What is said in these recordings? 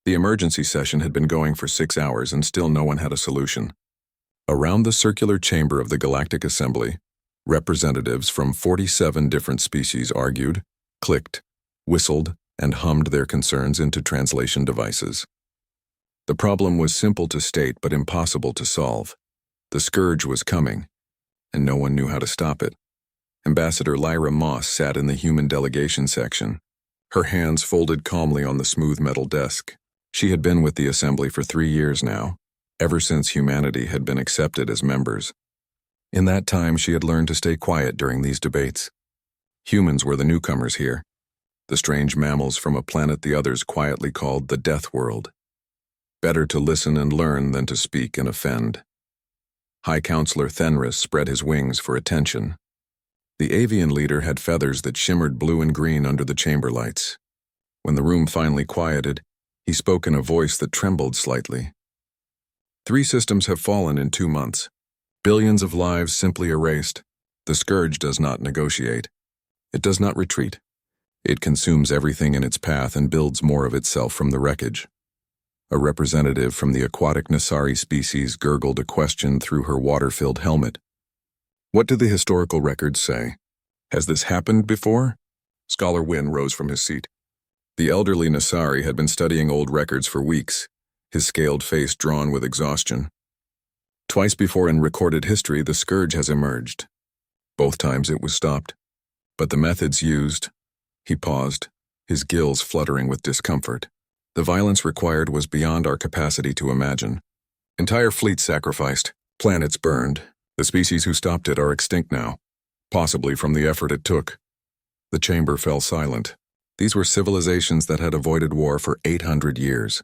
The emergency session had been going for 6 hours and still no one had a solution. Around the circular chamber of the Galactic Assembly, representatives from 47 different species argued, clicked, whistled, and hummed their concerns into translation devices. The problem was simple to state but impossible to solve. The scourge was coming, and no one knew how to stop it. Ambassador Lyra Moss sat in the human delegation section, her hands folded calmly on the smooth metal desk. She had been with the Assembly for 3 years now, ever since humanity had been accepted as members. In that time, she had learned to stay quiet during these debates. Humans were the newcomers here, the strange mammals from a planet the others quietly called the Deathworld. Better to listen and learn than to speak and offend. High Counselor Fenris spread his wings for attention. The avian leader had feathers that shimmered blue and green under the chamber lights. When the room finally quieted, he spoke in a voice that trembled slightly. 3 systems have fallen in 2 months. Billions of lives simply erased. The scourge does not negotiate. It does not retreat. It consumes everything in its path and builds more of itself from the wreckage. A representative from the aquatic Nasari species gurgled a question through her water-filled helmet. What do the historical records say? Has this happened before? Scholar Wynn rose from his seat. The elderly Nasari had been studying old records for weeks, his scaled face drawn with exhaustion. Twice before in recorded history, the scourge has emerged. Both times it was stopped. But the methods used... He paused, his gills fluttering with discomfort. The violence required was beyond our capacity to imagine. Entire fleets sacrificed, planets burned. The species who stopped it are extinct now, possibly from the effort it took. The chamber fell silent. These were civilizations that had avoided war for 800 years.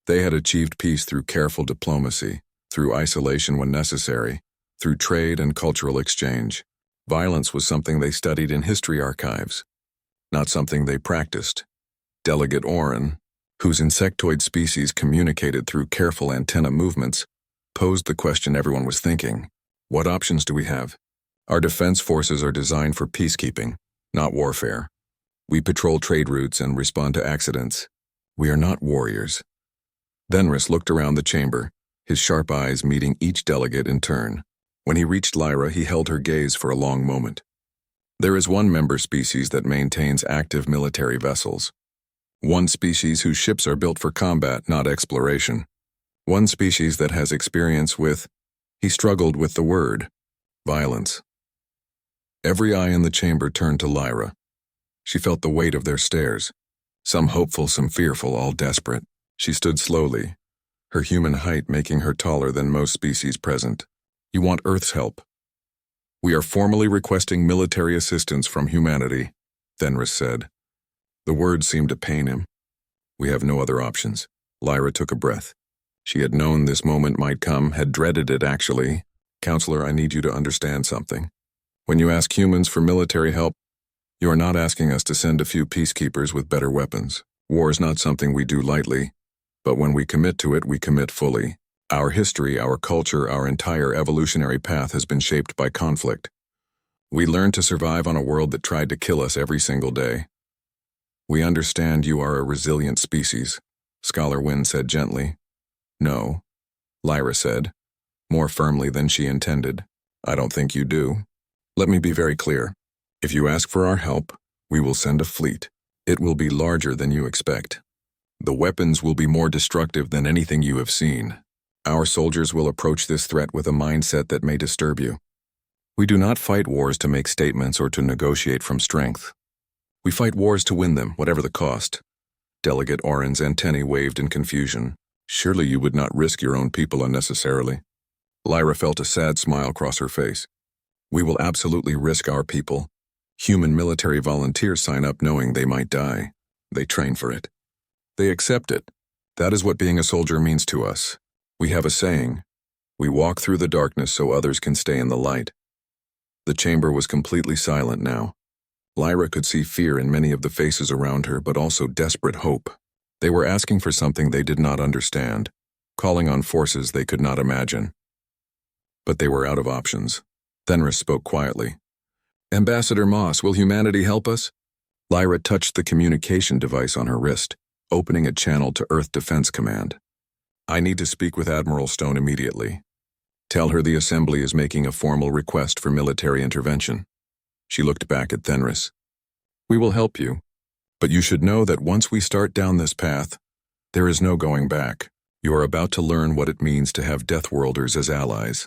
They had achieved peace through careful diplomacy, through isolation when necessary, through trade and cultural exchange. Violence was something they studied in history archives, not something they practiced. Delegate Oren, whose insectoid species communicated through careful antenna movements, posed the question everyone was thinking. What options do we have? Our defense forces are designed for peacekeeping, not warfare. We patrol trade routes and respond to accidents. We are not warriors. Fenris looked around the chamber, his sharp eyes meeting each delegate in turn. When he reached Lyra, he held her gaze for a long moment. There is one member species that maintains active military vessels. One species whose ships are built for combat, not exploration. One species that has experience with... He struggled with the word. Violence. Every eye in the chamber turned to Lyra. She felt the weight of their stares. Some hopeful, some fearful, all desperate. She stood slowly, her human height making her taller than most species present. You want Earth's help. We are formally requesting military assistance from humanity, Fenris said. The words seemed to pain him. We have no other options. Lyra took a breath. She had known this moment might come, had dreaded it actually. Counselor, I need you to understand something. When you ask humans for military help, you are not asking us to send a few peacekeepers with better weapons. War is not something we do lightly, but when we commit to it, we commit fully. Our history, our culture, our entire evolutionary path has been shaped by conflict. We learned to survive on a world that tried to kill us every single day. We understand you are a resilient species, Scholar Wynn said gently. No, Lyra said, more firmly than she intended. I don't think you do. Let me be very clear. If you ask for our help, we will send a fleet. It will be larger than you expect. The weapons will be more destructive than anything you have seen. Our soldiers will approach this threat with a mindset that may disturb you. We do not fight wars to make statements or to negotiate from strength. We fight wars to win them, whatever the cost. Delegate Oren's antennae waved in confusion. Surely you would not risk your own people unnecessarily. Lyra felt a sad smile cross her face. We will absolutely risk our people. Human military volunteers sign up knowing they might die. They train for it. They accept it. That is what being a soldier means to us. We have a saying. We walk through the darkness so others can stay in the light. The chamber was completely silent now. Lyra could see fear in many of the faces around her, but also desperate hope. They were asking for something they did not understand, calling on forces they could not imagine. But they were out of options. Fenris spoke quietly. Ambassador Moss, will humanity help us? Lyra touched the communication device on her wrist. opening a channel to Earth Defense Command. "I need to speak with Admiral Stone immediately. Tell her the Assembly is making a formal request for military intervention." She looked back at Fenris. "We will help you, but you should know that once we start down this path, there is no going back. You are about to learn what it means to have Deathworlders as allies."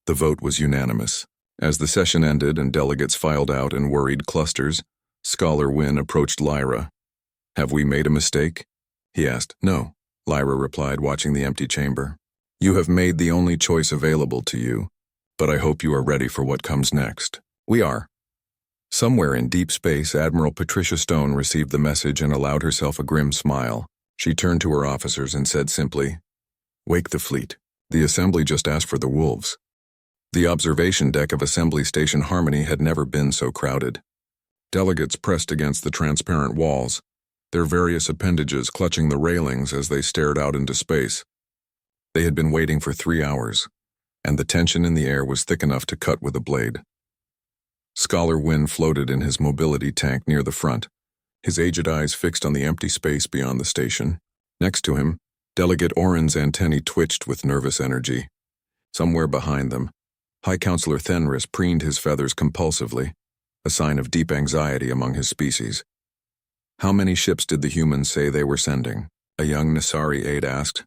The vote was unanimous. As the session ended and delegates filed out in worried clusters, Scholar Wynn approached Lyra. "Have we made a mistake?" he asked. "No," Lyra replied, watching the empty chamber. "You have made the only choice available to you, but I hope you are ready for what comes next." "We are." Somewhere in deep space, Admiral Patricia Stone received the message and allowed herself a grim smile. She turned to her officers and said simply, "Wake the fleet. The Assembly just asked for the wolves." The observation deck of Assembly Station Harmony had never been so crowded. Delegates pressed against the transparent walls, their various appendages clutching the railings as they stared out into space. They had been waiting for 3 hours, and the tension in the air was thick enough to cut with a blade. Scholar Wynn floated in his mobility tank near the front, his aged eyes fixed on the empty space beyond the station. Next to him, Delegate Oren's antennae twitched with nervous energy. Somewhere behind them, High Counselor Fenris preened his feathers compulsively, a sign of deep anxiety among his species. "How many ships did the humans say they were sending?" a young Nasari aide asked.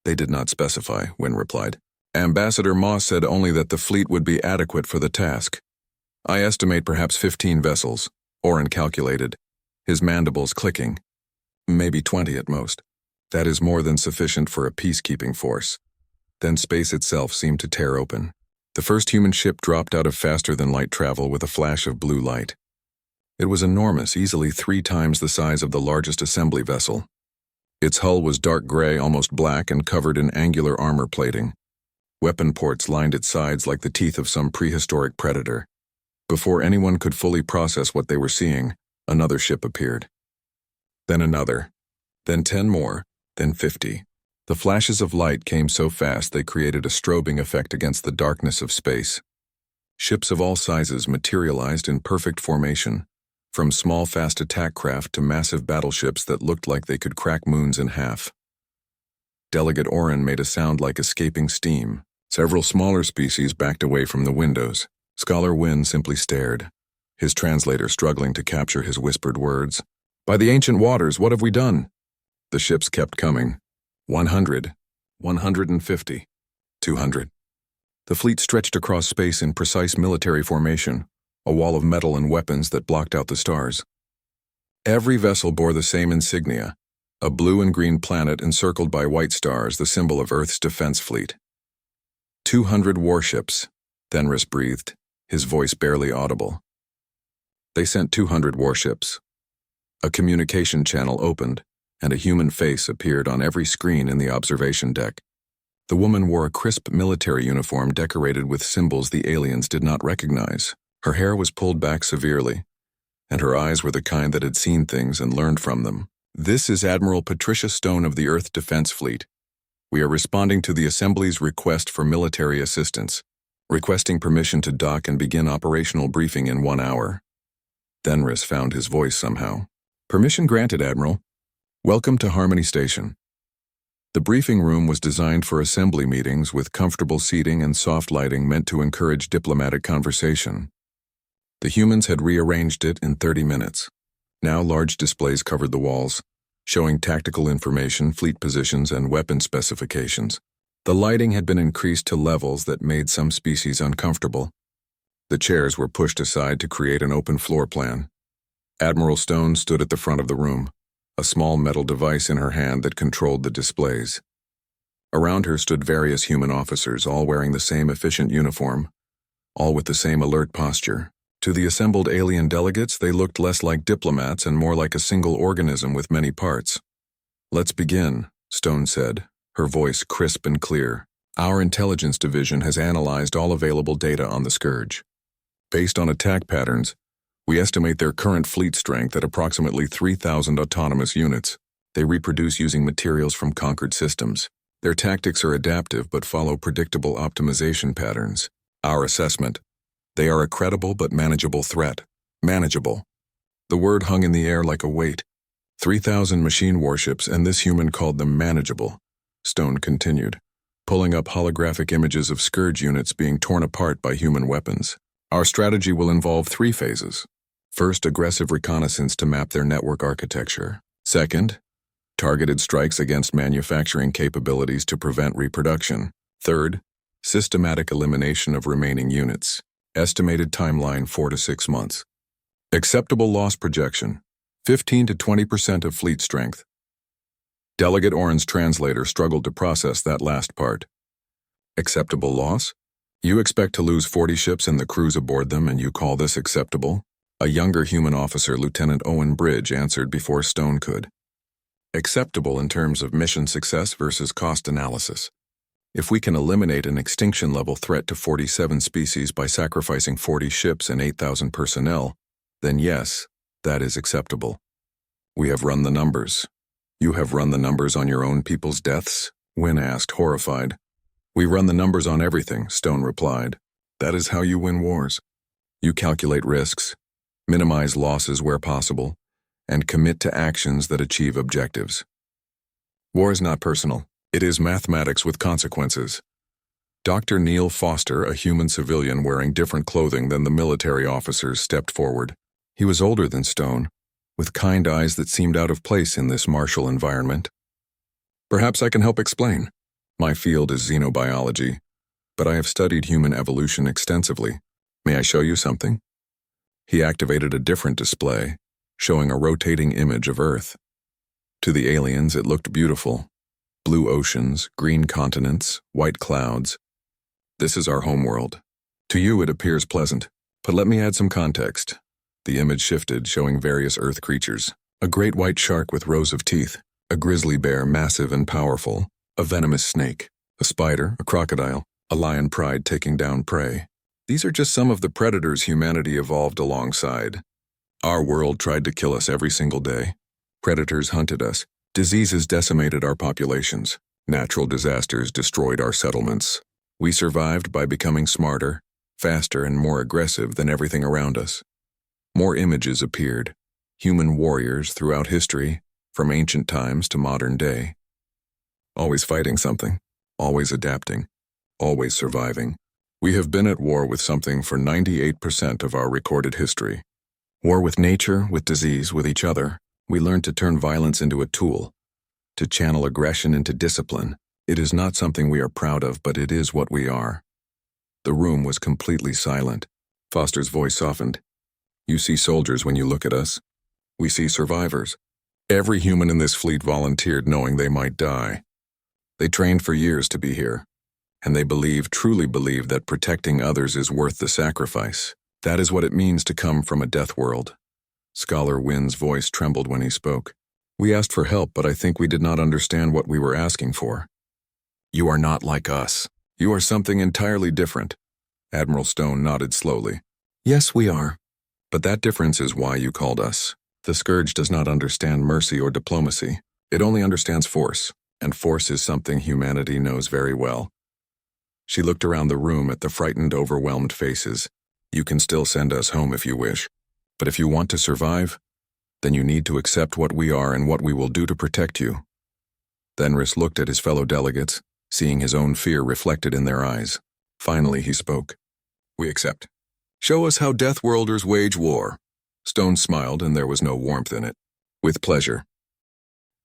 "They did not specify," Wynn replied. "Ambassador Moss said only that the fleet would be adequate for the task. I estimate perhaps 15 vessels," Oren calculated, his mandibles clicking. "Maybe 20 at most. That is more than sufficient for a peacekeeping force." Then space itself seemed to tear open. The first human ship dropped out of faster-than-light travel with a flash of blue light. It was enormous, easily 3 times the size of the largest assembly vessel. Its hull was dark gray, almost black, and covered in angular armor plating. Weapon ports lined its sides like the teeth of some prehistoric predator. Before anyone could fully process what they were seeing, another ship appeared. Then another. Then 10 more. Then 50. The flashes of light came so fast they created a strobing effect against the darkness of space. Ships of all sizes materialized in perfect formation, from small fast attack craft to massive battleships that looked like they could crack moons in half. Delegate Oren made a sound like escaping steam. Several smaller species backed away from the windows. Scholar Wynn simply stared, his translator struggling to capture his whispered words. "By the ancient waters, what have we done?" The ships kept coming. 100, 150, 200. The fleet stretched across space in precise military formation, a wall of metal and weapons that blocked out the stars. Every vessel bore the same insignia, a blue and green planet encircled by white stars, the symbol of Earth's defense fleet. 200 warships, Fenris breathed, his voice barely audible. They sent 200 warships. A communication channel opened, and a human face appeared on every screen in the observation deck. The woman wore a crisp military uniform decorated with symbols the aliens did not recognize. Her hair was pulled back severely, and her eyes were the kind that had seen things and learned from them. "This is Admiral Patricia Stone of the Earth Defense Fleet. We are responding to the Assembly's request for military assistance, requesting permission to dock and begin operational briefing in 1 hour." Fenris found his voice somehow. "Permission granted, Admiral. Welcome to Harmony Station." The briefing room was designed for assembly meetings with comfortable seating and soft lighting meant to encourage diplomatic conversation. The humans had rearranged it in 30 minutes. Now large displays covered the walls, showing tactical information, fleet positions, and weapon specifications. The lighting had been increased to levels that made some species uncomfortable. The chairs were pushed aside to create an open floor plan. Admiral Stone stood at the front of the room, a small metal device in her hand that controlled the displays. Around her stood various human officers, all wearing the same efficient uniform, all with the same alert posture. To the assembled alien delegates, they looked less like diplomats and more like a single organism with many parts. "Let's begin," Stone said, her voice crisp and clear. "Our intelligence division has analyzed all available data on the Scourge. Based on attack patterns, we estimate their current fleet strength at approximately 3,000 autonomous units. They reproduce using materials from conquered systems. Their tactics are adaptive but follow predictable optimization patterns. Our assessment: they are a credible but manageable threat. Manageable. The word hung in the air like a weight. 3,000 machine warships, and this human called them manageable, Stone continued, pulling up holographic images of Scourge units being torn apart by human weapons. Our strategy will involve 3 phases. First, aggressive reconnaissance to map their network architecture. Second, targeted strikes against manufacturing capabilities to prevent reproduction. Third, systematic elimination of remaining units. Estimated timeline 4 to 6 months. Acceptable loss projection, 15 to 20% of fleet strength. Delegate Oren's translator struggled to process that last part. Acceptable loss? You expect to lose 40 ships and the crews aboard them, and you call this acceptable? A younger human officer, Lieutenant Owen Bridge, answered before Stone could. Acceptable in terms of mission success versus cost analysis. If we can eliminate an extinction-level threat to 47 species by sacrificing 40 ships and 8,000 personnel, then yes, that is acceptable. We have run the numbers. You have run the numbers on your own people's deaths? Wynn asked, horrified. We run the numbers on everything, Stone replied. That is how you win wars. You calculate risks, minimize losses where possible, and commit to actions that achieve objectives. War is not personal. It is mathematics with consequences. Dr. Neil Foster, a human civilian wearing different clothing than the military officers, stepped forward. He was older than Stone, with kind eyes that seemed out of place in this martial environment. Perhaps I can help explain. My field is xenobiology, but I have studied human evolution extensively. May I show you something? He activated a different display, showing a rotating image of Earth. To the aliens, it looked beautiful. Blue oceans, green continents, white clouds. This is our homeworld. To you, it appears pleasant, but let me add some context. The image shifted, showing various Earth creatures. A great white shark with rows of teeth, a grizzly bear massive and powerful, a venomous snake, a spider, a crocodile, a lion pride taking down prey. These are just some of the predators humanity evolved alongside. Our world tried to kill us every single day. Predators hunted us. Diseases decimated our populations. Natural disasters destroyed our settlements. We survived by becoming smarter, faster, and more aggressive than everything around us. More images appeared. Human warriors throughout history, from ancient times to modern day. Always fighting something, always adapting, always surviving. We have been at war with something for 98% of our recorded history. War with nature, with disease, with each other. We learned to turn violence into a tool, to channel aggression into discipline. It is not something we are proud of, but it is what we are. The room was completely silent. Foster's voice softened. You see soldiers when you look at us. We see survivors. Every human in this fleet volunteered knowing they might die. They trained for years to be here, and they truly believe that protecting others is worth the sacrifice. That is what it means to come from a death world. Scholar Wynn's voice trembled when he spoke. We asked for help, but I think we did not understand what we were asking for. You are not like us. You are something entirely different. Admiral Stone nodded slowly. Yes, we are. But that difference is why you called us. The Scourge does not understand mercy or diplomacy. It only understands force, and force is something humanity knows very well. She looked around the room at the frightened, overwhelmed faces. You can still send us home if you wish. But if you want to survive, then you need to accept what we are and what we will do to protect you. Thenris looked at his fellow delegates, seeing his own fear reflected in their eyes. Finally, he spoke. We accept. Show us how deathworlders wage war. Stone smiled, and there was no warmth in it. With pleasure.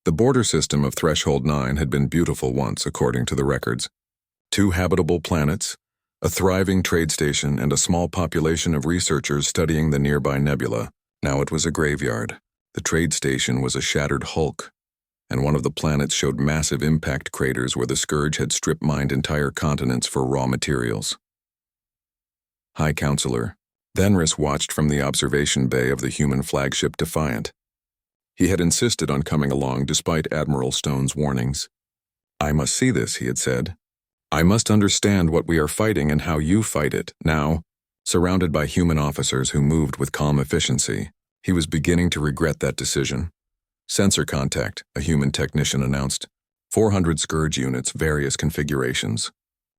The border system of Threshold 9 had been beautiful once, according to the records. 2 habitable planets, a thriving trade station, and a small population of researchers studying the nearby nebula. Now it was a graveyard. The trade station was a shattered hulk, and one of the planets showed massive impact craters where the Scourge had strip-mined entire continents for raw materials. High Counselor, Thenris watched from the observation bay of the human flagship Defiant. He had insisted on coming along despite Admiral Stone's warnings. I must see this, he had said. I must understand what we are fighting and how you fight it. Now, surrounded by human officers who moved with calm efficiency, he was beginning to regret that decision. Sensor contact, a human technician announced. 400 Scourge units, various configurations.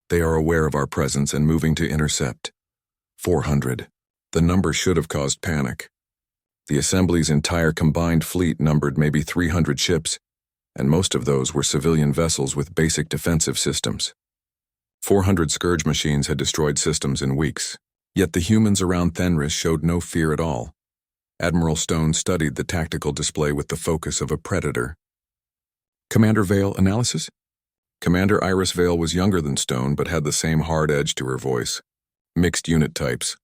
They are aware of our presence and moving to intercept. 400. The number should have caused panic. The Assembly's entire combined fleet numbered maybe 300 ships, and most of those were civilian vessels with basic defensive systems. 400 Scourge machines had destroyed systems in weeks, yet the humans around Fenris showed no fear at all. Admiral Stone studied the tactical display with the focus of a predator. Commander Vale analysis? Commander Iris Vale was younger than Stone but had the same hard edge to her voice. Mixed unit types.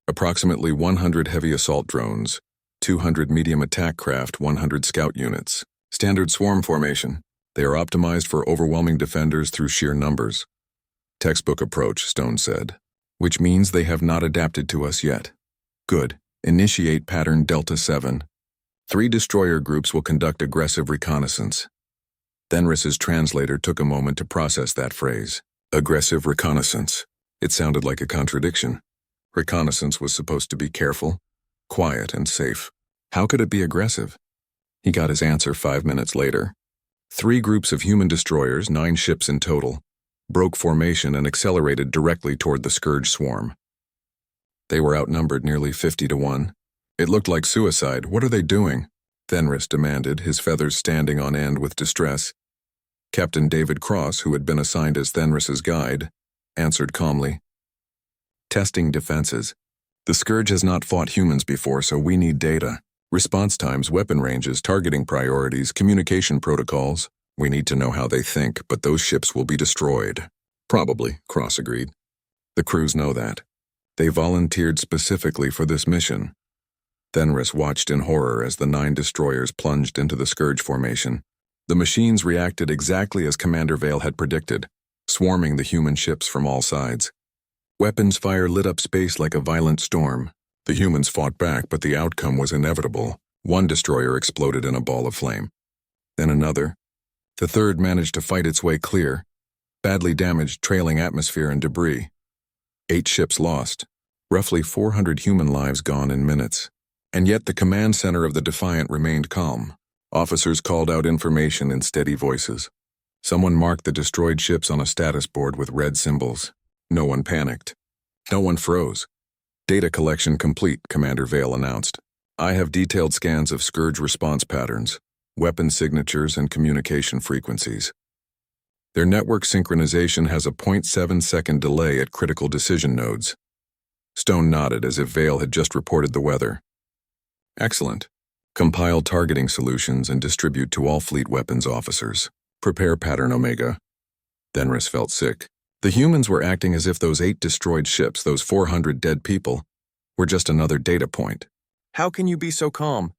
Approximately 100 heavy assault drones, 200 medium attack craft, 100 scout units. Standard swarm formation. They are optimized for overwhelming defenders through sheer numbers. Textbook approach, Stone said. Which means they have not adapted to us yet. Good. Initiate pattern Delta 7. 3 destroyer groups will conduct aggressive reconnaissance. Fenris's translator took a moment to process that phrase. Aggressive reconnaissance. It sounded like a contradiction. Reconnaissance was supposed to be careful, quiet, and safe. How could it be aggressive? He got his answer 5 minutes later. 3 groups of human destroyers, 9 ships in total, broke formation and accelerated directly toward the Scourge swarm. They were outnumbered nearly 50 to 1. It looked like suicide. What are they doing? Fenris demanded, his feathers standing on end with distress. Captain David Cross, who had been assigned as Fenris's guide, answered calmly. Testing defenses. The Scourge has not fought humans before, so we need data. Response times, weapon ranges, targeting priorities, communication protocols. We need to know how they think, but those ships will be destroyed. Probably, Cross agreed. The crews know that. They volunteered specifically for this mission. Fenris watched in horror as the 9 destroyers plunged into the Scourge formation. The machines reacted exactly as Commander Vale had predicted, swarming the human ships from all sides. Weapons fire lit up space like a violent storm. The humans fought back, but the outcome was inevitable. 1 destroyer exploded in a ball of flame. Then another. The 3rd managed to fight its way clear, badly damaged, trailing atmosphere and debris. 8 ships lost, roughly 400 human lives gone in minutes. And yet the command center of the Defiant remained calm. Officers called out information in steady voices. Someone marked the destroyed ships on a status board with red symbols. No one panicked. No one froze. Data collection complete, Commander Vale announced. I have detailed scans of Scourge response patterns, weapon signatures, and communication frequencies. Their network synchronization has a 0.7-second delay at critical decision nodes. Stone nodded as if Vale had just reported the weather. Excellent. Compile targeting solutions and distribute to all fleet weapons officers. Prepare pattern Omega. Fenris felt sick. The humans were acting as if those 8 destroyed ships, those 400 dead people, were just another data point. How can you be so calm?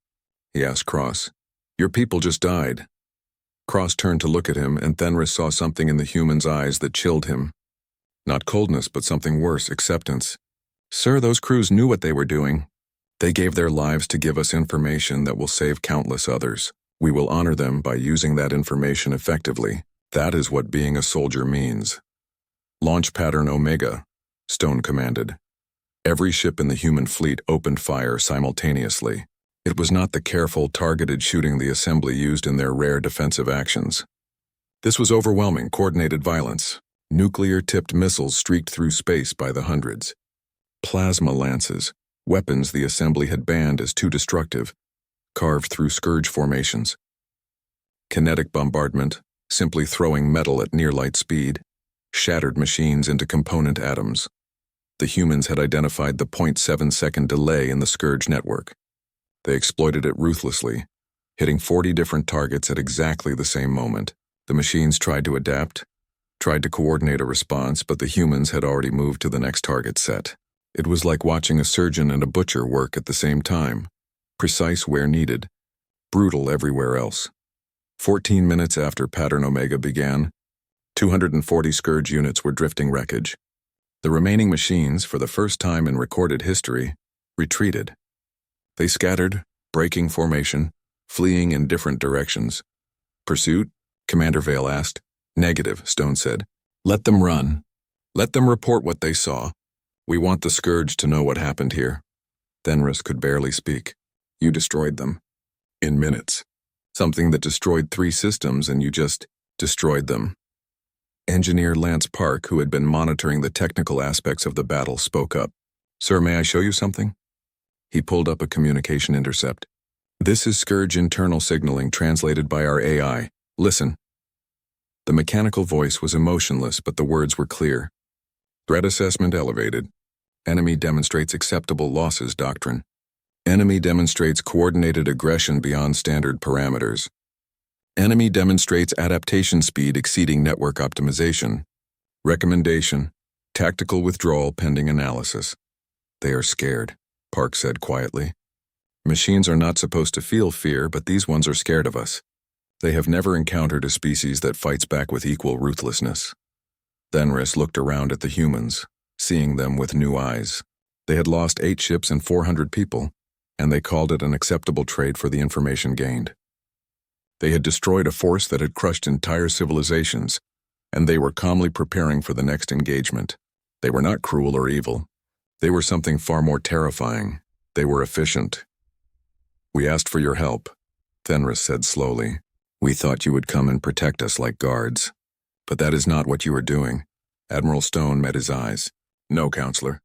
He asked Cross. Your people just died. Cross turned to look at him, and Fenris saw something in the human's eyes that chilled him. Not coldness, but something worse, acceptance. Sir, those crews knew what they were doing. They gave their lives to give us information that will save countless others. We will honor them by using that information effectively. That is what being a soldier means. Launch pattern Omega, Stone commanded. Every ship in the human fleet opened fire simultaneously. It was not the careful, targeted shooting the Assembly used in their rare defensive actions. This was overwhelming, coordinated violence. Nuclear-tipped missiles streaked through space by the hundreds. Plasma lances, weapons the Assembly had banned as too destructive, carved through Scourge formations. Kinetic bombardment, simply throwing metal at near-light speed, shattered machines into component atoms. The humans had identified the 0.7-second delay in the Scourge network. They exploited it ruthlessly, hitting 40 different targets at exactly the same moment. The machines tried to adapt, tried to coordinate a response, but the humans had already moved to the next target set. It was like watching a surgeon and a butcher work at the same time, precise where needed, brutal everywhere else. 14 minutes after Pattern Omega began, 240 Scourge units were drifting wreckage. The remaining machines, for the first time in recorded history, retreated. They scattered, breaking formation, fleeing in different directions. Pursuit? Commander Vale asked. Negative, Stone said. Let them run. Let them report what they saw. We want the Scourge to know what happened here. Fenris could barely speak. You destroyed them. In minutes. Something that destroyed 3 systems and you just destroyed them. Engineer Lance Park, who had been monitoring the technical aspects of the battle, spoke up. Sir, may I show you something? He pulled up a communication intercept. "This is Scourge internal signaling translated by our AI. Listen." The mechanical voice was emotionless, but the words were clear. "Threat assessment elevated. Enemy demonstrates acceptable losses doctrine. Enemy demonstrates coordinated aggression beyond standard parameters. Enemy demonstrates adaptation speed exceeding network optimization. Recommendation: tactical withdrawal pending analysis." "They are scared," Park said quietly. "Machines are not supposed to feel fear, but these ones are scared of us. They have never encountered a species that fights back with equal ruthlessness." Fenris looked around at the humans, seeing them with new eyes. They had lost 8 ships and 400 people, and they called it an acceptable trade for the information gained. They had destroyed a force that had crushed entire civilizations, and they were calmly preparing for the next engagement. They were not cruel or evil. They were something far more terrifying. They were efficient. "We asked for your help," Fenris said slowly. "We thought you would come and protect us like guards. But that is not what you are doing." Admiral Stone met his eyes. "No, Counselor.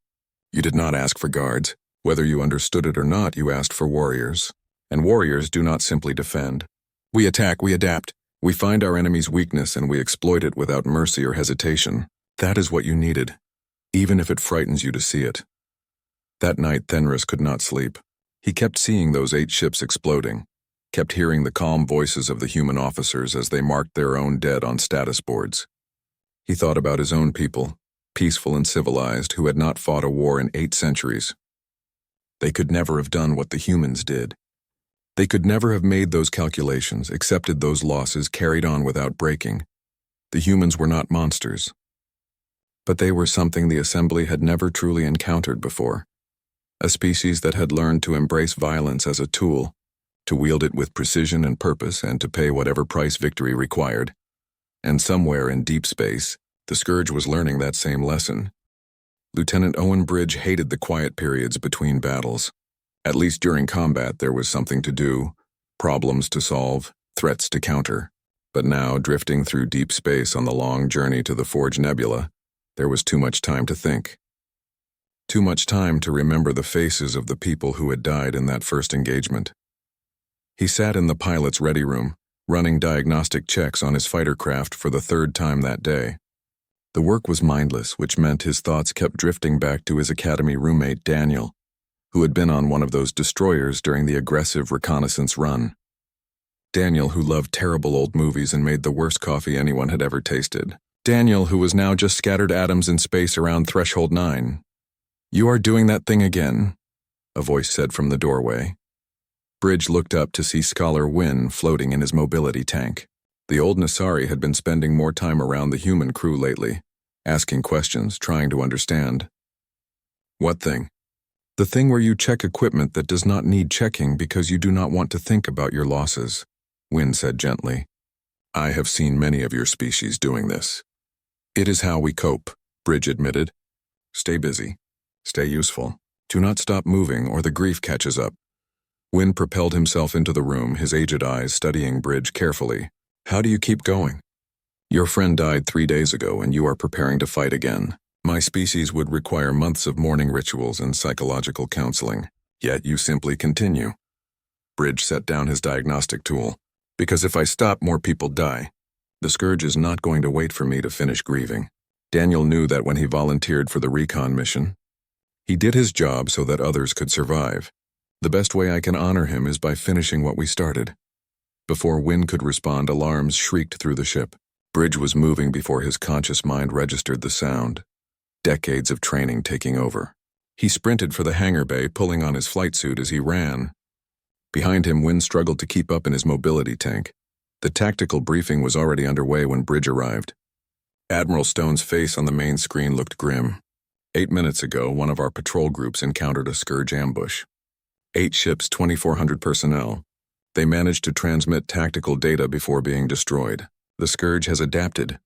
You did not ask for guards. Whether you understood it or not, you asked for warriors. And warriors do not simply defend. We attack, we adapt. We find our enemy's weakness and we exploit it without mercy or hesitation. That is what you needed, even if it frightens you to see it." That night, Fenris could not sleep. He kept seeing those 8 ships exploding, kept hearing the calm voices of the human officers as they marked their own dead on status boards. He thought about his own people, peaceful and civilized, who had not fought a war in 8 centuries. They could never have done what the humans did. They could never have made those calculations, accepted those losses, carried on without breaking. The humans were not monsters. But they were something the Assembly had never truly encountered before. A species that had learned to embrace violence as a tool, to wield it with precision and purpose, and to pay whatever price victory required. And somewhere in deep space, the Scourge was learning that same lesson. Lieutenant Owen Bridge hated the quiet periods between battles. At least during combat there was something to do, problems to solve, threats to counter. But now, drifting through deep space on the long journey to the Forge Nebula, there was too much time to think. Too much time to remember the faces of the people who had died in that first engagement. He sat in the pilot's ready room, running diagnostic checks on his fighter craft for the 3rd time that day. The work was mindless, which meant his thoughts kept drifting back to his academy roommate Daniel, who had been on one of those destroyers during the aggressive reconnaissance run. Daniel, who loved terrible old movies and made the worst coffee anyone had ever tasted. Daniel, who was now just scattered atoms in space around Threshold 9. "You are doing that thing again," a voice said from the doorway. Bridge looked up to see Scholar Wynn floating in his mobility tank. The old Nasari had been spending more time around the human crew lately, asking questions, trying to understand. "What thing?" "The thing where you check equipment that does not need checking because you do not want to think about your losses," Wynn said gently. "I have seen many of your species doing this." "It is how we cope," Bridge admitted. "Stay busy. Stay useful. Do not stop moving or the grief catches up." Wynn propelled himself into the room, his aged eyes studying Bridge carefully. "How do you keep going? Your friend died 3 days ago and you are preparing to fight again. My species would require months of mourning rituals and psychological counseling, yet you simply continue." Bridge set down his diagnostic tool. "Because if I stop, more people die. The Scourge is not going to wait for me to finish grieving." Daniel knew that when he volunteered for the recon mission. He did his job so that others could survive. "The best way I can honor him is by finishing what we started." Before Wynn could respond, alarms shrieked through the ship. Bridge was moving before his conscious mind registered the sound. Decades of training taking over. He sprinted for the hangar bay, pulling on his flight suit as he ran. Behind him, Wynn struggled to keep up in his mobility tank. The tactical briefing was already underway when Bridge arrived. Admiral Stone's face on the main screen looked grim. 8 minutes ago, one of our patrol groups encountered a Scourge ambush. 8 ships, 2,400 personnel. They managed to transmit tactical data before being destroyed. The Scourge has adapted.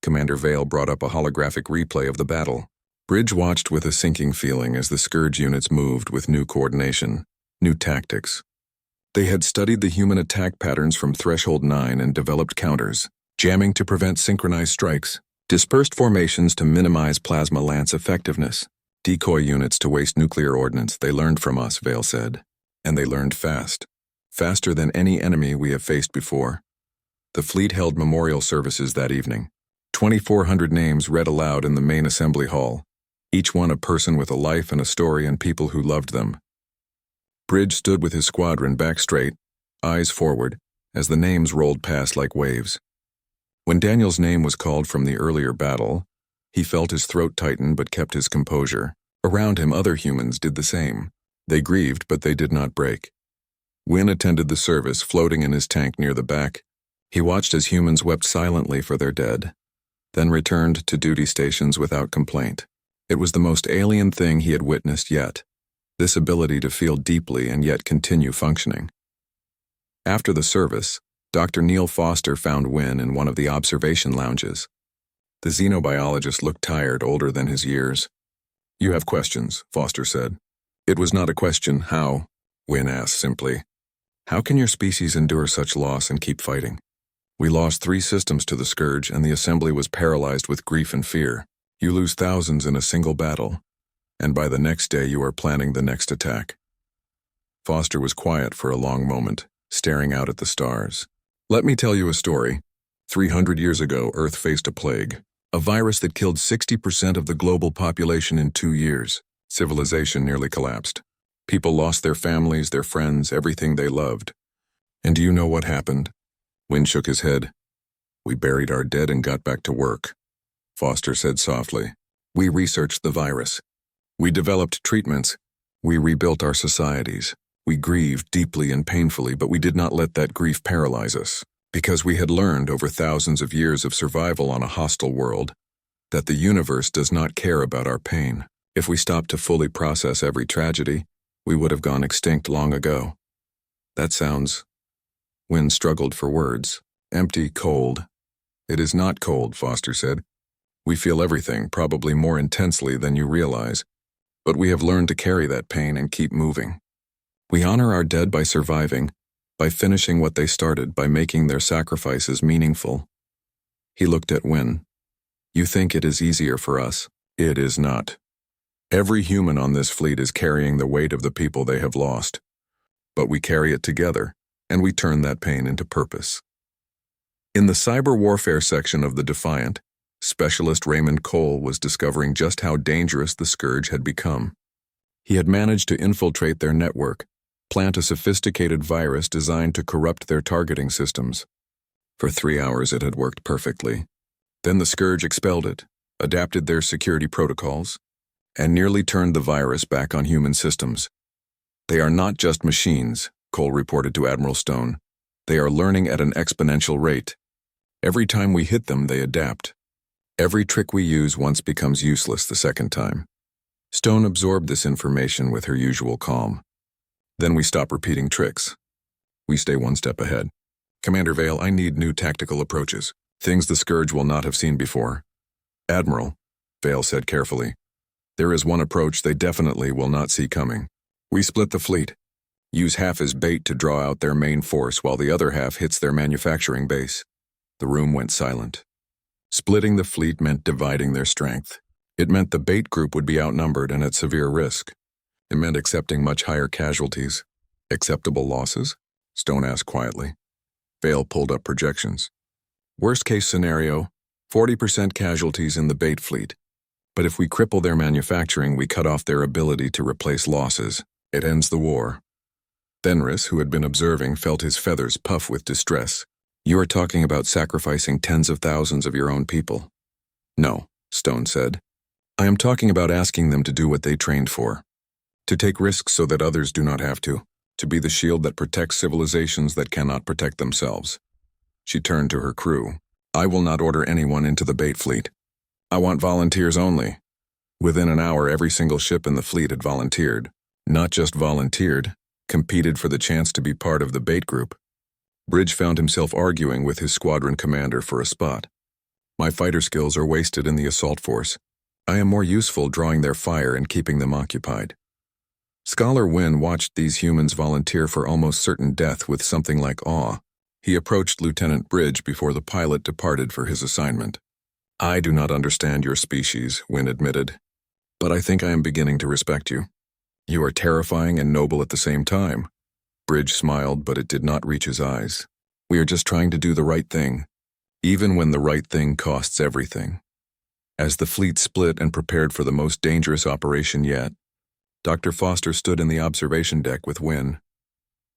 Commander Vale brought up a holographic replay of the battle. Bridge watched with a sinking feeling as the Scourge units moved with new coordination, new tactics. They had studied the human attack patterns from Threshold 9 and developed counters, jamming to prevent synchronized strikes, dispersed formations to minimize plasma lance effectiveness, Decoy units to waste nuclear ordnance. They learned from us, Vale said. And they learned fast. Faster than any enemy we have faced before. The fleet held memorial services that evening. 2,400 names read aloud in the main assembly hall, each one a person with a life and a story and people who loved them. Bridge stood with his squadron back straight, eyes forward, as the names rolled past like waves. When Daniel's name was called from the earlier battle, he felt his throat tighten but kept his composure. Around him, other humans did the same. They grieved, but they did not break. Wynn attended the service, floating in his tank near the back. He watched as humans wept silently for their dead, then returned to duty stations without complaint. It was the most alien thing he had witnessed yet, this ability to feel deeply and yet continue functioning. After the service, Dr. Neil Foster found Wynn in one of the observation lounges. The xenobiologist looked tired, older than his years. "You have questions," Foster said. "It was not a question, how?" Wynn asked simply. "How can your species endure such loss and keep fighting? We lost 3 systems to the Scourge, and the assembly was paralyzed with grief and fear. You lose thousands in a single battle, and by the next day you are planning the next attack." Foster was quiet for a long moment, staring out at the stars. "Let me tell you a story. 300 years ago, Earth faced a plague, a virus that killed 60% of the global population in 2 years. Civilization nearly collapsed. People lost their families, their friends, everything they loved. And do you know what happened?" Wynn shook his head. "We buried our dead and got back to work," Foster said softly. "We researched the virus. We developed treatments. We rebuilt our societies. We grieved deeply and painfully, but we did not let that grief paralyze us, because we had learned over thousands of years of survival on a hostile world that the universe does not care about our pain. If we stopped to fully process every tragedy, we would have gone extinct long ago." "That sounds..." Wynn struggled for words. "Empty, cold." "It is not cold," Foster said. "We feel everything, probably more intensely than you realize, but we have learned to carry that pain and keep moving. We honor our dead by surviving, by finishing what they started, by making their sacrifices meaningful." He looked at Wynn. "You think it is easier for us? It is not. Every human on this fleet is carrying the weight of the people they have lost. But we carry it together, and we turn that pain into purpose." In the cyber warfare section of the Defiant, Specialist Raymond Cole was discovering just how dangerous the Scourge had become. He had managed to infiltrate their network, plant a sophisticated virus designed to corrupt their targeting systems. For 3 hours it had worked perfectly. Then the Scourge expelled it, adapted their security protocols, and nearly turned the virus back on human systems. "They are not just machines," Cole reported to Admiral Stone. "They are learning at an exponential rate. Every time we hit them, they adapt. Every trick we use once becomes useless the second time." Stone absorbed this information with her usual calm. "Then we stop repeating tricks. We stay one step ahead. Commander Vale, I need new tactical approaches, things the Scourge will not have seen before." "Admiral," Vale said carefully, "there is one approach they definitely will not see coming. We split the fleet. Use half as bait to draw out their main force while the other half hits their manufacturing base." The room went silent. Splitting the fleet meant dividing their strength. It meant the bait group would be outnumbered and at severe risk. It meant accepting much higher casualties. "Acceptable losses?" Stone asked quietly. Vale pulled up projections. "Worst case scenario, 40% casualties in the bait fleet. But if we cripple their manufacturing, we cut off their ability to replace losses. It ends the war." Fenris, who had been observing, felt his feathers puff with distress. "You are talking about sacrificing tens of thousands of your own people." "No," Stone said. "I am talking about asking them to do what they trained for. To take risks so that others do not have to be the shield that protects civilizations that cannot protect themselves." She turned to her crew. "I will not order anyone into the bait fleet. I want volunteers only." Within an hour, every single ship in the fleet had volunteered. Not just volunteered, competed for the chance to be part of the bait group. Bridge found himself arguing with his squadron commander for a spot. "My fighter skills are wasted in the assault force. I am more useful drawing their fire and keeping them occupied." Scholar Wynn watched these humans volunteer for almost certain death with something like awe. He approached Lieutenant Bridge before the pilot departed for his assignment. "I do not understand your species," Wynn admitted. But I think I am beginning to respect you. You are terrifying and noble at the same time. Bridge smiled, but it did not reach his eyes. We are just trying to do the right thing, even when the right thing costs everything. As the fleet split and prepared for the most dangerous operation yet, Dr. Foster stood in the observation deck with Wynne.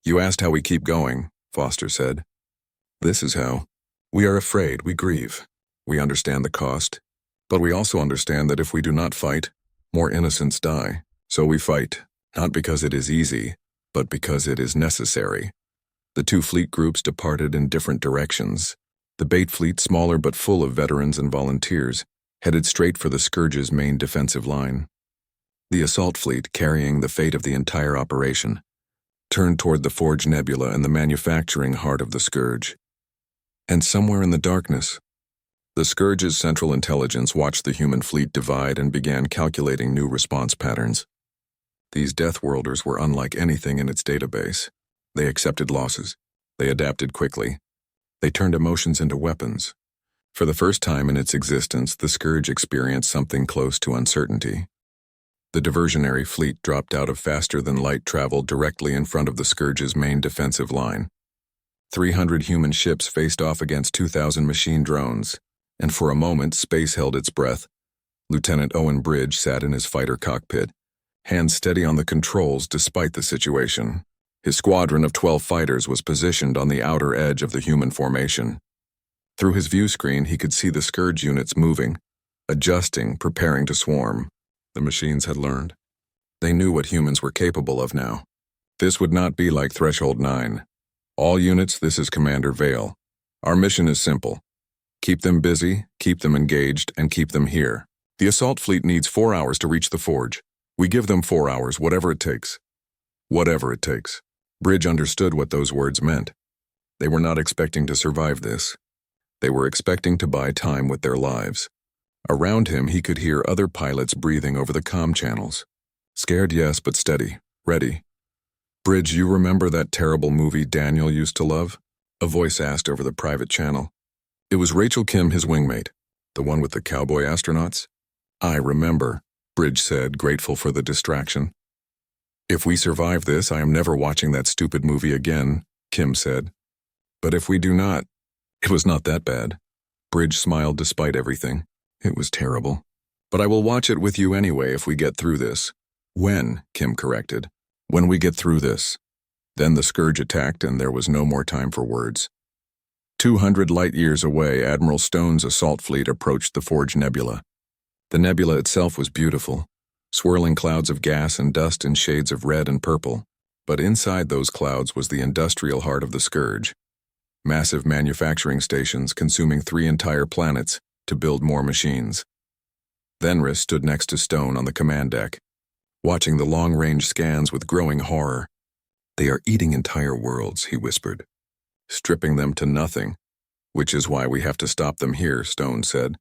You asked how we keep going, Foster said. This is how. We are afraid, we grieve. We understand the cost, but we also understand that if we do not fight, more innocents die. So we fight, not because it is easy, but because it is necessary. The two fleet groups departed in different directions. The bait fleet, smaller but full of veterans and volunteers, headed straight for the Scourge's main defensive line. The assault fleet, carrying the fate of the entire operation, turned toward the Forge Nebula and the manufacturing heart of the Scourge. And somewhere in the darkness, the Scourge's central intelligence watched the human fleet divide and began calculating new response patterns. These Deathworlders were unlike anything in its database. They accepted losses. They adapted quickly. They turned emotions into weapons. For the first time in its existence, the Scourge experienced something close to uncertainty. The diversionary fleet dropped out of faster-than-light travel directly in front of the Scourge's main defensive line. 300 human ships faced off against 2,000 machine drones, and for a moment space held its breath. Lieutenant Owen Bridge sat in his fighter cockpit, hands steady on the controls despite the situation. His squadron of 12 fighters was positioned on the outer edge of the human formation. Through his view screen, he could see the Scourge units moving, adjusting, preparing to swarm. The machines had learned. They knew what humans were capable of now. This would not be like Threshold 9. All units, this is Commander Vale. Our mission is simple. Keep them busy, keep them engaged, and keep them here. The assault fleet needs 4 hours to reach the Forge. We give them 4 hours, whatever it takes. Whatever it takes. Bridge understood what those words meant. They were not expecting to survive this. They were expecting to buy time with their lives. Around him, he could hear other pilots breathing over the comm channels. Scared, yes, but steady. Ready. Bridge, you remember that terrible movie Daniel used to love? A voice asked over the private channel. It was Rachel Kim, his wingmate. The one with the cowboy astronauts? I remember, Bridge said, grateful for the distraction. If we survive this, I am never watching that stupid movie again, Kim said. But if we do not, it was not that bad. Bridge smiled despite everything. It was terrible. But I will watch it with you anyway if we get through this. When, Kim corrected. When we get through this. Then the Scourge attacked and there was no more time for words. 200 light-years away, Admiral Stone's assault fleet approached the Forge Nebula. The nebula itself was beautiful, swirling clouds of gas and dust in shades of red and purple. But inside those clouds was the industrial heart of the Scourge. Massive manufacturing stations consuming 3 entire planets to build more machines. Venris stood next to Stone on the command deck, watching the long-range scans with growing horror. They are eating entire worlds, he whispered, stripping them to nothing, which is why we have to stop them here, Stone said.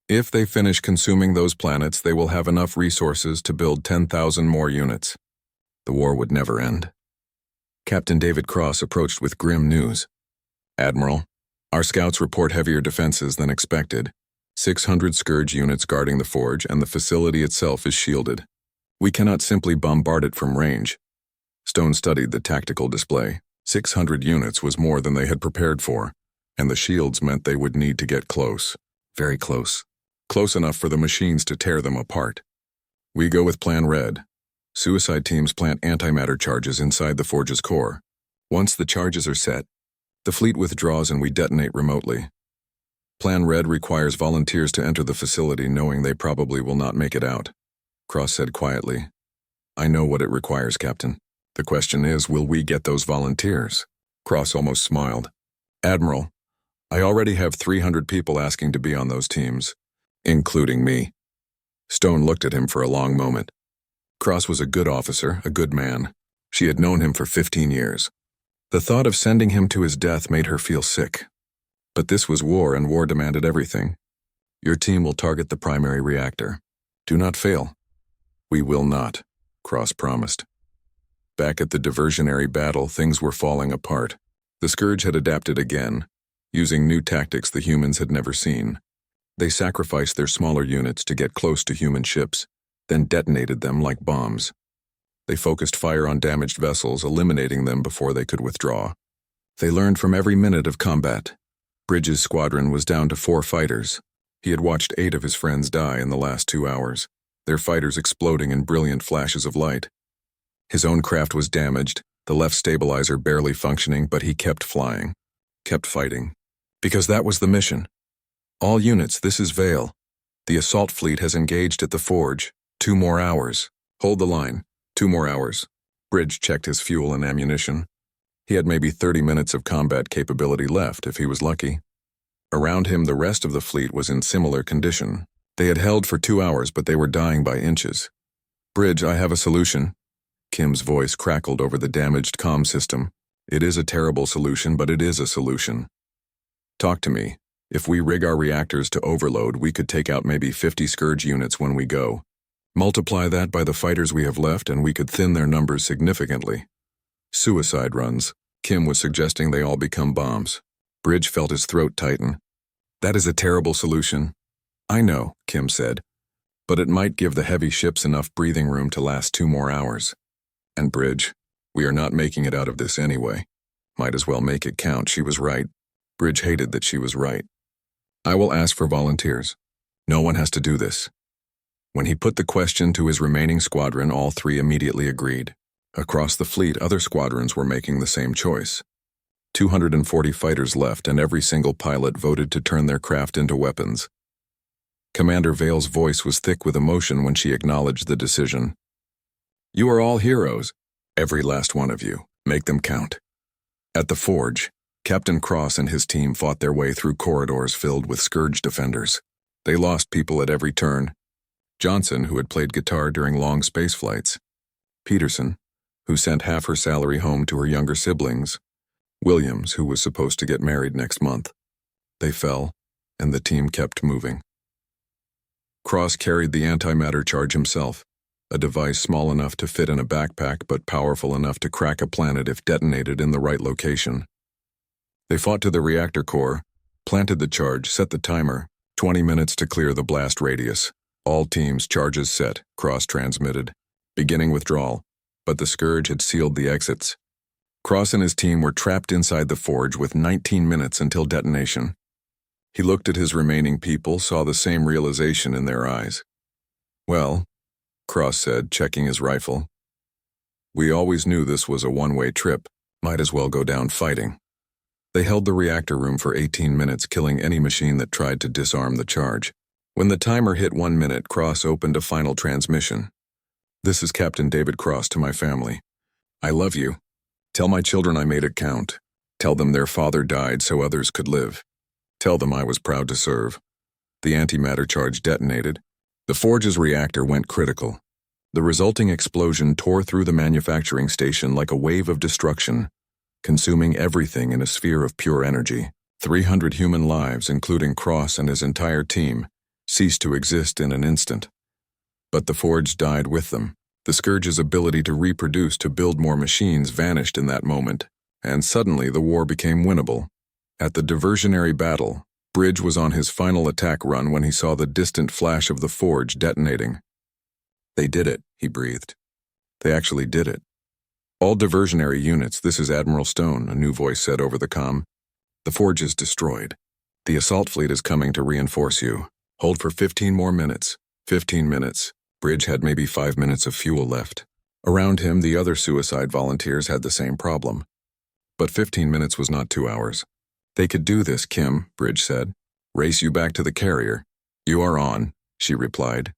If they finish consuming those planets, they will have enough resources to build 10,000 more units. The war would never end. Captain David Cross approached with grim news. Admiral, our scouts report heavier defenses than expected. 600 Scourge units guarding the Forge, and the facility itself is shielded. We cannot simply bombard it from range. Stone studied the tactical display. 600 units was more than they had prepared for, and the shields meant they would need to get close. Very close. Close enough for the machines to tear them apart. We go with Plan Red. Suicide teams plant antimatter charges inside the Forge's core. Once the charges are set, the fleet withdraws and we detonate remotely. Plan Red requires volunteers to enter the facility knowing they probably will not make it out. Cross said quietly. I know what it requires, Captain. The question is, will we get those volunteers? Cross almost smiled. Admiral, I already have 300 people asking to be on those teams, including me. Stone looked at him for a long moment. Cross was a good officer, a good man. She had known him for 15 years. The thought of sending him to his death made her feel sick. But this was war, and war demanded everything. Your team will target the primary reactor. Do not fail. We will not, Cross promised. Back at the diversionary battle, things were falling apart. The Scourge had adapted again, using new tactics the humans had never seen. They sacrificed their smaller units to get close to human ships, then detonated them like bombs. They focused fire on damaged vessels, eliminating them before they could withdraw. They learned from every minute of combat. Bridges' squadron was down to 4 fighters. He had watched 8 of his friends die in the last 2 hours, their fighters exploding in brilliant flashes of light. His own craft was damaged, the left stabilizer barely functioning, but he kept flying, kept fighting. Because that was the mission. All units, this is Vale. The assault fleet has engaged at the forge. 2 more hours. Hold the line. 2 more hours. Bridge checked his fuel and ammunition. He had maybe 30 minutes of combat capability left if he was lucky. Around him, the rest of the fleet was in similar condition. They had held for 2 hours, but they were dying by inches. Bridge, I have a solution. Kim's voice crackled over the damaged comm system. It is a terrible solution, but it is a solution. Talk to me. If we rig our reactors to overload, we could take out maybe 50 Scourge units when we go. Multiply that by the fighters we have left, and we could thin their numbers significantly. Suicide runs. Kim was suggesting they all become bombs. Bridge felt his throat tighten. That is a terrible solution. I know, Kim said, but it might give the heavy ships enough breathing room to last 2 more hours. And Bridge, we are not making it out of this anyway. Might as well make it count. She was right. Bridge hated that she was right. I will ask for volunteers. No one has to do this. When he put the question to his remaining squadron, all 3 immediately agreed. Across the fleet, other squadrons were making the same choice. 240 fighters left, and every single pilot voted to turn their craft into weapons. Commander Vale's voice was thick with emotion when she acknowledged the decision. You are all heroes. Every last one of you. Make them count. At the forge, Captain Cross and his team fought their way through corridors filled with Scourge defenders. They lost people at every turn. Johnson, who had played guitar during long space flights. Peterson, who sent half her salary home to her younger siblings. Williams, who was supposed to get married next month. They fell, and the team kept moving. Cross carried the antimatter charge himself, a device small enough to fit in a backpack but powerful enough to crack a planet if detonated in the right location. They fought to the reactor core, planted the charge, set the timer, 20 minutes to clear the blast radius. All teams, charges set, Cross transmitted. Beginning withdrawal, but the Scourge had sealed the exits. Cross and his team were trapped inside the forge with 19 minutes until detonation. He looked at his remaining people, saw the same realization in their eyes. Well, Cross said, checking his rifle. We always knew this was a one-way trip. Might as well go down fighting. They held the reactor room for 18 minutes, killing any machine that tried to disarm the charge. When the timer hit 1 minute, Cross opened a final transmission. This is Captain David Cross to my family. I love you. Tell my children I made it count. Tell them their father died so others could live. Tell them I was proud to serve. The antimatter charge detonated. The forge's reactor went critical. The resulting explosion tore through the manufacturing station like a wave of destruction, consuming everything in a sphere of pure energy. 300 human lives, including Cross and his entire team, ceased to exist in an instant. But the forge died with them. The Scourge's ability to reproduce, to build more machines, vanished in that moment, and suddenly the war became winnable. At the diversionary battle, Bridge was on his final attack run when he saw the distant flash of the forge detonating. They did it, he breathed. They actually did it. All diversionary units, this is Admiral Stone, a new voice said over the comm. The forge is destroyed. The assault fleet is coming to reinforce you. Hold for 15 more minutes. 15 minutes. Bridge had maybe 5 minutes of fuel left. Around him, the other suicide volunteers had the same problem. But 15 minutes was not 2 hours. They could do this, Kim, Bridge said. Race you back to the carrier. You are on, she replied.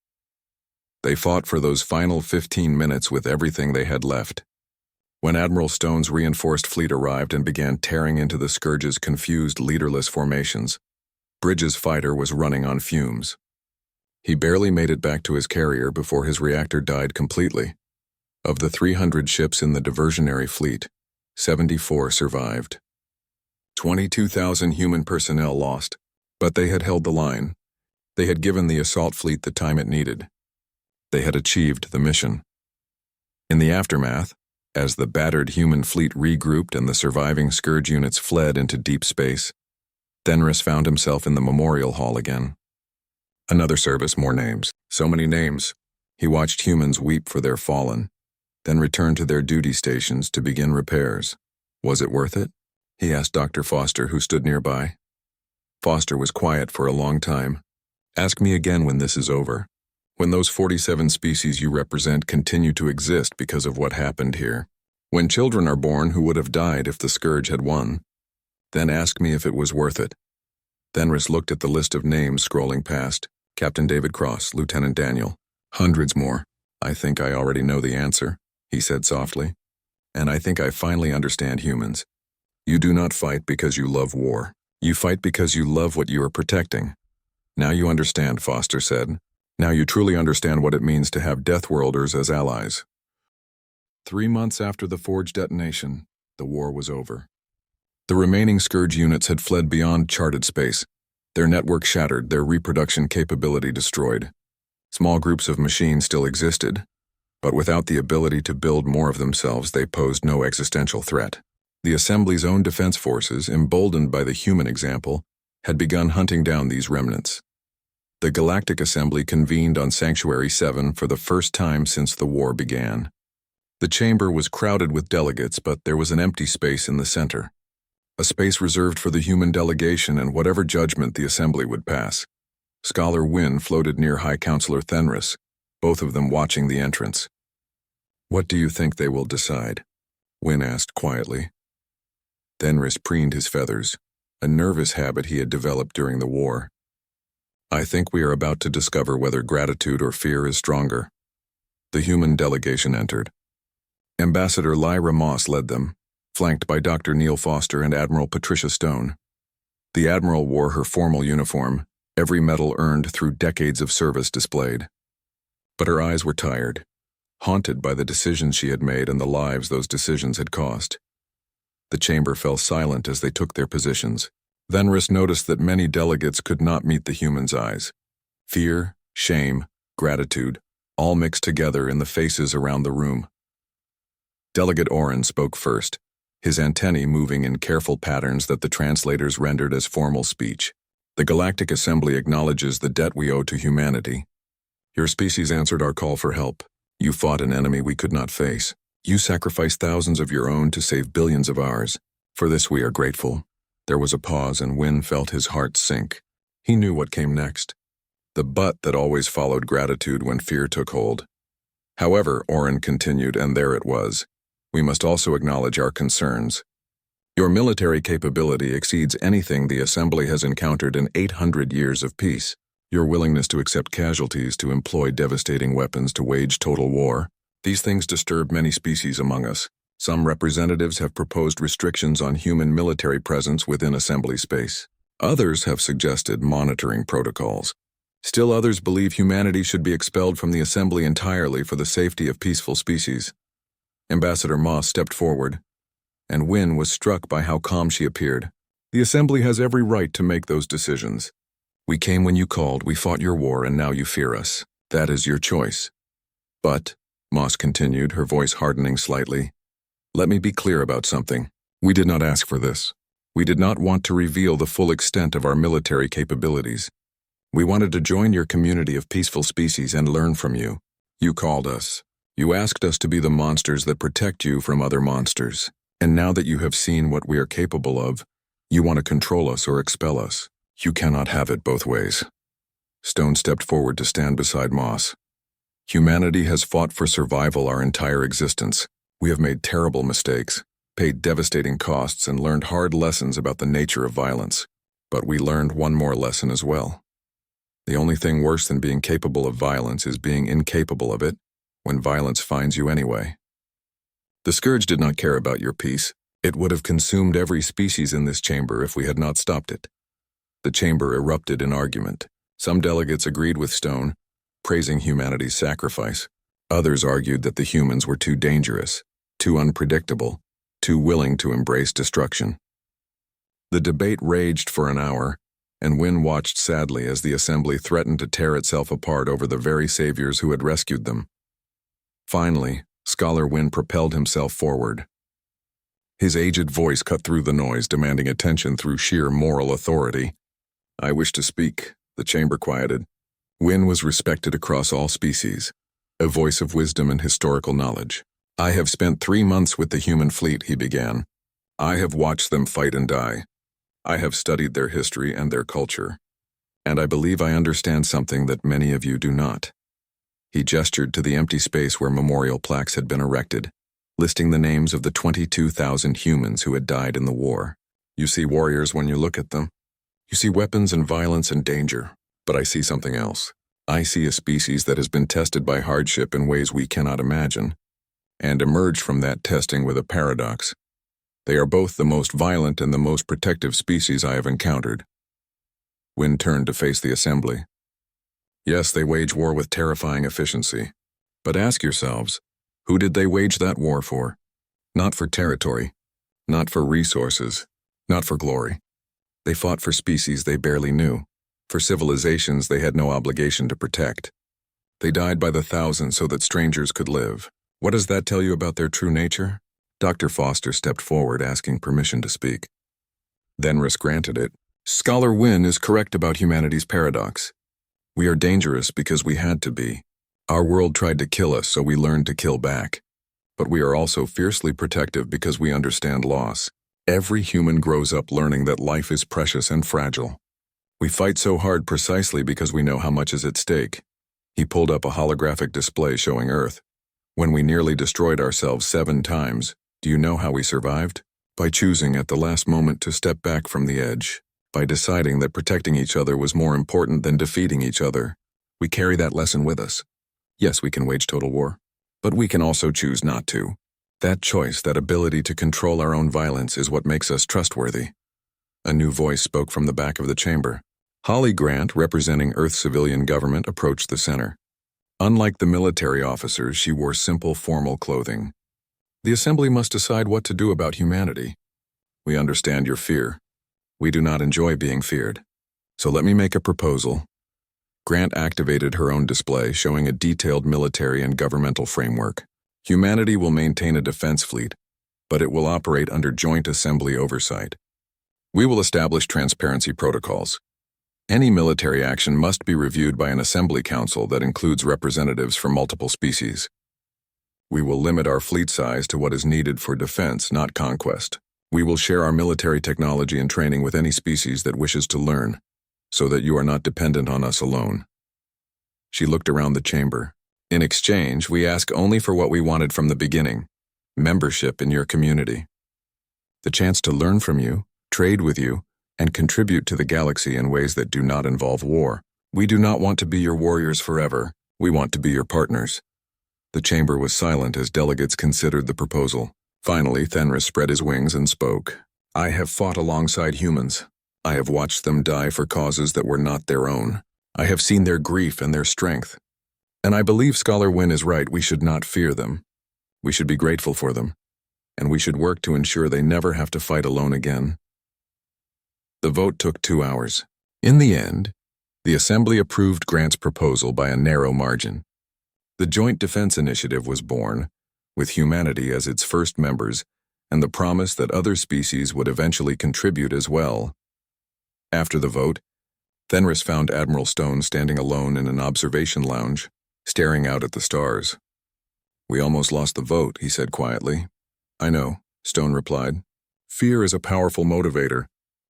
They fought for those final 15 minutes with everything they had left. When Admiral Stone's reinforced fleet arrived and began tearing into the Scourge's confused, leaderless formations, Bridge's fighter was running on fumes. He barely made it back to his carrier before his reactor died completely. Of the 300 ships in the diversionary fleet, 74 survived. 22,000 human personnel lost, but they had held the line. They had given the assault fleet the time it needed. They had achieved the mission. In the aftermath, as the battered human fleet regrouped and the surviving Scourge units fled into deep space, Fenris found himself in the memorial hall again. Another service, more names. So many names. He watched humans weep for their fallen, then returned to their duty stations to begin repairs. Was it worth it? He asked Dr. Foster, who stood nearby. Foster was quiet for a long time. Ask me again when this is over. When those 47 species you represent continue to exist because of what happened here. When children are born who would have died if the Scourge had won. Then ask me if it was worth it. Fenris looked at the list of names scrolling past. Captain David Cross, Lieutenant Daniel. Hundreds more. I think I already know the answer, he said softly. And I think I finally understand humans. You do not fight because you love war. You fight because you love what you are protecting. Now you understand, Foster said. Now you truly understand what it means to have Deathworlders as allies. 3 months after the Forge detonation, the war was over. The remaining Scourge units had fled beyond charted space, their network shattered, their reproduction capability destroyed. Small groups of machines still existed, but without the ability to build more of themselves, they posed no existential threat. The Assembly's own defense forces, emboldened by the human example, had begun hunting down these remnants. The Galactic Assembly convened on Sanctuary 7 for the first time since the war began. The chamber was crowded with delegates, but there was an empty space in the center. A space reserved for the human delegation and whatever judgment the Assembly would pass. Scholar Wynne floated near High Counselor Fenris, both of them watching the entrance. What do you think they will decide? Wynne asked quietly. Fenris preened his feathers, a nervous habit he had developed during the war. I think we are about to discover whether gratitude or fear is stronger. The human delegation entered. Ambassador Lyra Moss led them, flanked by Dr. Neil Foster and Admiral Patricia Stone. The Admiral wore her formal uniform, every medal earned through decades of service displayed. But her eyes were tired, haunted by the decisions she had made and the lives those decisions had cost. The chamber fell silent as they took their positions. Fenris noticed that many delegates could not meet the humans' eyes. Fear, shame, gratitude, all mixed together in the faces around the room. Delegate Oren spoke first, his antennae moving in careful patterns that the translators rendered as formal speech. The Galactic Assembly acknowledges the debt we owe to humanity. Your species answered our call for help. You fought an enemy we could not face. You sacrificed thousands of your own to save billions of ours. For this we are grateful. There was a pause and Wynne felt his heart sink. He knew what came next. The but that always followed gratitude when fear took hold. However, Oren continued, and there it was. We must also acknowledge our concerns. Your military capability exceeds anything the Assembly has encountered in 800 years of peace. Your willingness to accept casualties, to employ devastating weapons, to wage total war. These things disturb many species among us. Some representatives have proposed restrictions on human military presence within Assembly space. Others have suggested monitoring protocols. Still others believe humanity should be expelled from the Assembly entirely for the safety of peaceful species. Ambassador Moss stepped forward, and Wynne was struck by how calm she appeared. The Assembly has every right to make those decisions. We came when you called, we fought your war, and now you fear us. That is your choice. But, Moss continued, her voice hardening slightly, let me be clear about something. We did not ask for this. We did not want to reveal the full extent of our military capabilities. We wanted to join your community of peaceful species and learn from you. You called us. You asked us to be the monsters that protect you from other monsters. And now that you have seen what we are capable of, you want to control us or expel us. You cannot have it both ways. Stone stepped forward to stand beside Moss. Humanity has fought for survival our entire existence. We have made terrible mistakes, paid devastating costs, and learned hard lessons about the nature of violence. But we learned one more lesson as well. The only thing worse than being capable of violence is being incapable of it when violence finds you anyway. The Scourge did not care about your peace. It would have consumed every species in this chamber if we had not stopped it. The chamber erupted in argument. Some delegates agreed with Stone, praising humanity's sacrifice. Others argued that the humans were too dangerous, too unpredictable, too willing to embrace destruction. The debate raged for an hour, and Wynne watched sadly as the Assembly threatened to tear itself apart over the very saviors who had rescued them. Finally, Scholar Wynne propelled himself forward. His aged voice cut through the noise, demanding attention through sheer moral authority. I wish to speak, the chamber quieted. Wynne was respected across all species. a voice of wisdom and historical knowledge. I have spent 3 months with the human fleet, he began. I have watched them fight and die. I have studied their history and their culture. And I believe I understand something that many of you do not. He gestured to the empty space where memorial plaques had been erected, listing the names of the 22,000 humans who had died in the war. You see warriors when you look at them. You see weapons and violence and danger. But I see something else. I see a species that has been tested by hardship in ways we cannot imagine, and emerged from that testing with a paradox. They are both the most violent and the most protective species I have encountered. Wynn turned to face the assembly. Yes, they wage war with terrifying efficiency. But ask yourselves, who did they wage that war for? Not for territory, not for resources, not for glory. They fought for species they barely knew, for civilizations they had no obligation to protect. They died by the thousands so that strangers could live. What does that tell you about their true nature? Dr. Foster stepped forward, asking permission to speak. Thenris granted it. Scholar Wynn is correct about humanity's paradox. We are dangerous because we had to be. Our world tried to kill us, so we learned to kill back. But we are also fiercely protective because we understand loss. Every human grows up learning that life is precious and fragile. We fight so hard precisely because we know how much is at stake. He pulled up a holographic display showing Earth. When we nearly destroyed ourselves 7 times, do you know how we survived? By choosing at the last moment to step back from the edge. By deciding that protecting each other was more important than defeating each other. We carry that lesson with us. Yes, we can wage total war, but we can also choose not to. That choice, that ability to control our own violence is what makes us trustworthy. A new voice spoke from the back of the chamber. Holly Grant, representing Earth civilian government, approached the center. Unlike the military officers, she wore simple, formal clothing. The assembly must decide what to do about humanity. We understand your fear. We do not enjoy being feared. So let me make a proposal. Grant activated her own display, showing a detailed military and governmental framework. Humanity will maintain a defense fleet, but it will operate under joint assembly oversight. We will establish transparency protocols. Any military action must be reviewed by an assembly council that includes representatives from multiple species. We will limit our fleet size to what is needed for defense, not conquest. We will share our military technology and training with any species that wishes to learn, so that you are not dependent on us alone. She looked around the chamber. In exchange, we ask only for what we wanted from the beginning: membership in your community. The chance to learn from you, trade with you, and contribute to the galaxy in ways that do not involve war. We do not want to be your warriors forever. We want to be your partners. The chamber was silent as delegates considered the proposal. Finally, Thenris spread his wings and spoke. I have fought alongside humans. I have watched them die for causes that were not their own. I have seen their grief and their strength. And I believe Scholar Wynn is right. We should not fear them. We should be grateful for them. And we should work to ensure they never have to fight alone again. The vote took 2 hours. In the end, the Assembly approved Grant's proposal by a narrow margin. The Joint Defense Initiative was born, with humanity as its first members, and the promise that other species would eventually contribute as well. After the vote, Thenris found Admiral Stone standing alone in an observation lounge, staring out at the stars. We almost lost the vote, he said quietly. I know, Stone replied. Fear is a powerful motivator.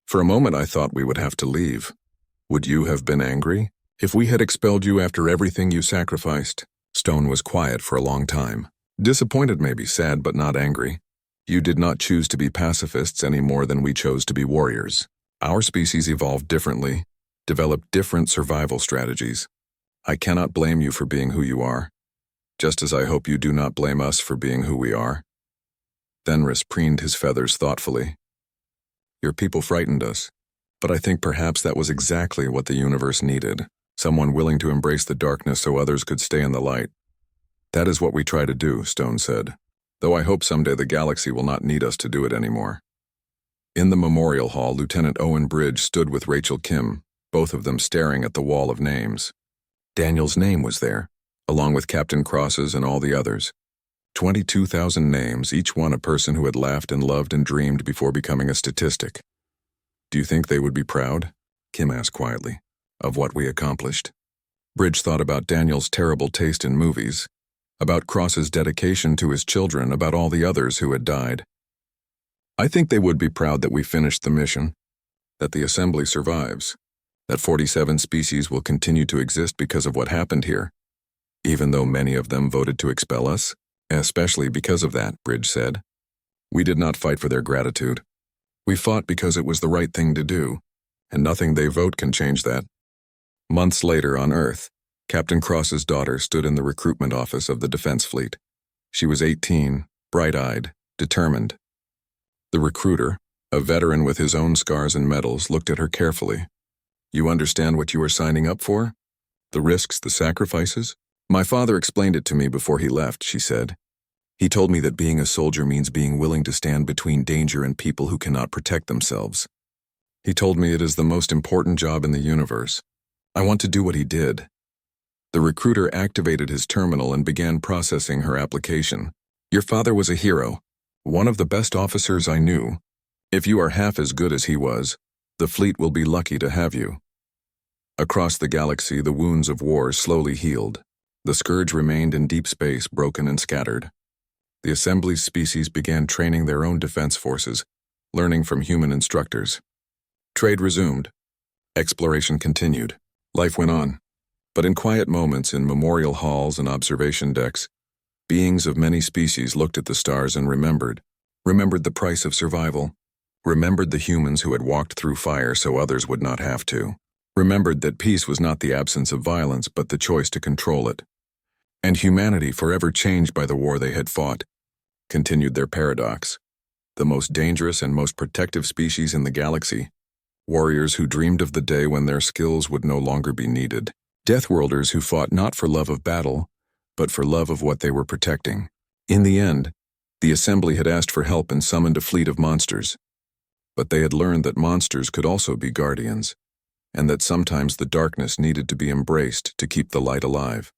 For a moment I thought we would have to leave. Would you have been angry if we had expelled you after everything you sacrificed? Stone was quiet for a long time. Disappointed maybe, sad but not angry. You did not choose to be pacifists any more than we chose to be warriors. Our species evolved differently, developed different survival strategies. I cannot blame you for being who you are, just as I hope you do not blame us for being who we are. Thenris preened his feathers thoughtfully. Your people frightened us, but I think perhaps that was exactly what the universe needed. Someone willing to embrace the darkness so others could stay in the light. That is what we try to do, Stone said, though I hope someday the galaxy will not need us to do it anymore. In the memorial hall, Lieutenant Owen Bridge stood with Rachel Kim, both of them staring at the wall of names. Daniel's name was there, along with Captain Cross's and all the others. 22,000 names, each one a person who had laughed and loved and dreamed before becoming a statistic. Do you think they would be proud? Kim asked quietly. Of what we accomplished. Bridge thought about Daniel's terrible taste in movies. about Cross's dedication to his children, about all the others who had died. I think they would be proud that we finished the mission, that the assembly survives, that 47 species will continue to exist because of what happened here, even though many of them voted to expel us, especially because of that, Bridge said. We did not fight for their gratitude. We fought because it was the right thing to do, and nothing they vote can change that. Months later on Earth, Captain Cross's daughter stood in the recruitment office of the Defense Fleet. She was 18, bright-eyed, determined. The recruiter, a veteran with his own scars and medals, looked at her carefully. You understand what you are signing up for? The risks, the sacrifices? My father explained it to me before he left, she said. He told me that being a soldier means being willing to stand between danger and people who cannot protect themselves. He told me it is the most important job in the universe. I want to do what he did. The recruiter activated his terminal and began processing her application. Your father was a hero, one of the best officers I knew. If you are half as good as he was, the fleet will be lucky to have you. Across the galaxy, the wounds of war slowly healed. The scourge remained in deep space, broken and scattered. The assembly's species began training their own defense forces, learning from human instructors. Trade resumed. Exploration continued. Life went on. But in quiet moments in memorial halls and observation decks, beings of many species looked at the stars and remembered the price of survival, remembered the humans who had walked through fire so others would not have to, remembered that peace was not the absence of violence but the choice to control it. And humanity, forever changed by the war they had fought, continued their paradox. The most dangerous and most protective species in the galaxy, warriors who dreamed of the day when their skills would no longer be needed. Deathworlders who fought not for love of battle, but for love of what they were protecting. In the end, the assembly had asked for help and summoned a fleet of monsters. But they had learned that monsters could also be guardians, and that sometimes the darkness needed to be embraced to keep the light alive.